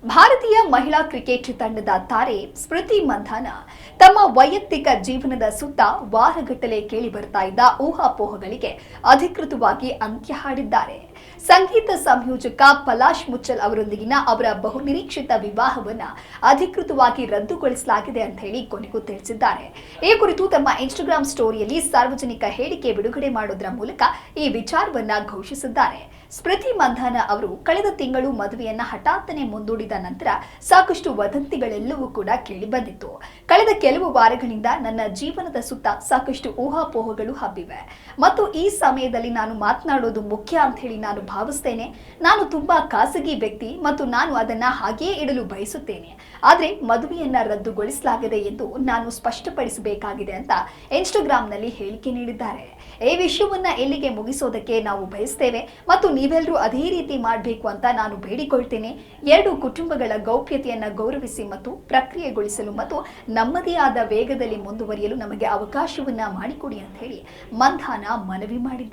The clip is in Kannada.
ಭಾರತೀಯ ಮಹಿಳಾ ಕ್ರಿಕೆಟ್ ತಂಡದ ತಾರೆ ಸ್ಮೃತಿ ಮಂಧಾನ ತಮ್ಮ ವೈಯಕ್ತಿಕ ಜೀವನದ ಸುತ್ತ ವಾರಗಟ್ಟಲೆ ಕೇಳಿ ಬರ್ತಾ ಇದ್ದ ಊಹಾಪೋಹಗಳಿಗೆ ಅಧಿಕೃತವಾಗಿ ಅಂತ್ಯ ಹಾಡಿದ್ದಾರೆ. ಸಂಗೀತ ಸಂಯೋಜಕ ಪಲಾಶ್ ಮುಚ್ಚಲ್ ಅವರೊಂದಿಗಿನ ಅವರ ಬಹುನಿರೀಕ್ಷಿತ ವಿವಾಹವನ್ನ ಅಧಿಕೃತವಾಗಿ ರದ್ದುಗೊಳಿಸಲಾಗಿದೆ ಅಂತ ಹೇಳಿ ಕೊನೆಗೂ ತಿಳಿಸಿದ್ದಾರೆ. ಈ ಕುರಿತು ತಮ್ಮ ಇನ್ಸ್ಟಾಗ್ರಾಂ ಸ್ಟೋರಿಯಲ್ಲಿ ಸಾರ್ವಜನಿಕ ಹೇಳಿಕೆ ಬಿಡುಗಡೆ ಮಾಡೋದ್ರ ಮೂಲಕ ಈ ವಿಚಾರವನ್ನ ಘೋಷಿಸಿದ್ದಾರೆ. ಸ್ಮೃತಿ ಮಂಧಾನ ಅವರು ಕಳೆದ ತಿಂಗಳು ಮದುವೆಯನ್ನ ಹಠಾತ್ತನೆ ಮುಂದೂಡಿದ ನಂತರ ಸಾಕಷ್ಟು ವದಂತಿಗಳೆಲ್ಲವೂ ಕೂಡ ಕೇಳಿ ಬಂದಿತ್ತು. ಕಳೆದ ಕೆಲವು ವಾರಗಳಿಂದ ನನ್ನ ಜೀವನದ ಸುತ್ತ ಸಾಕಷ್ಟು ಊಹಾಪೋಹಗಳು ಹಬ್ಬಿವೆ ಮತ್ತು ಈ ಸಮಯದಲ್ಲಿ ನಾನು ಮಾತನಾಡೋದು ಮುಖ್ಯ ಅಂತ ಹೇಳಿ ನಾನು ಭಾವಿಸ್ತೇನೆ. ನಾನು ತುಂಬಾ ಖಾಸಗಿ ವ್ಯಕ್ತಿ ಮತ್ತು ನಾನು ಅದನ್ನ ಹಾಗೆಯೇ ಇಡಲು ಬಯಸುತ್ತೇನೆ. ಆದ್ರೆ ಮದುವೆಯನ್ನ ರದ್ದುಗೊಳಿಸಲಾಗಿದೆ ಎಂದು ನಾನು ಸ್ಪಷ್ಟಪಡಿಸಬೇಕಾಗಿದೆ ಅಂತ ಇನ್ಸ್ಟಾಗ್ರಾಂನಲ್ಲಿ ಹೇಳಿಕೆ ನೀಡಿದ್ದಾರೆ. ಈ ವಿಷಯವನ್ನ ಎಲ್ಲಿಗೆ ಮುಗಿಸೋದಕ್ಕೆ ನಾವು ಬಯಸ್ತೇವೆ ಮತ್ತು ನೀವೆಲ್ಲರೂ ಅದೇ ರೀತಿ ಮಾಡಬೇಕು ಅಂತ ನಾನು ಬೇಡಿಕೊಳ್ತೇನೆ. ಎರಡು ಕುಟುಂಬಗಳ ಗೌಪ್ಯತೆಯನ್ನ ಗೌರವಿಸಿ ಮತ್ತು ಪ್ರಕ್ರಿಯೆಗೊಳಿಸಲು ಮತ್ತು ನಮ್ಮದೇ ಆದ ವೇಗದಲ್ಲಿ ಮುಂದುವರಿಯಲು ನಮಗೆ ಅವಕಾಶವನ್ನ ಮಾಡಿಕೊಡಿ ಅಂತ ಹೇಳಿ ಮಂಧಾನ ಮನವಿ ಮಾಡಿದ್ದಾರೆ.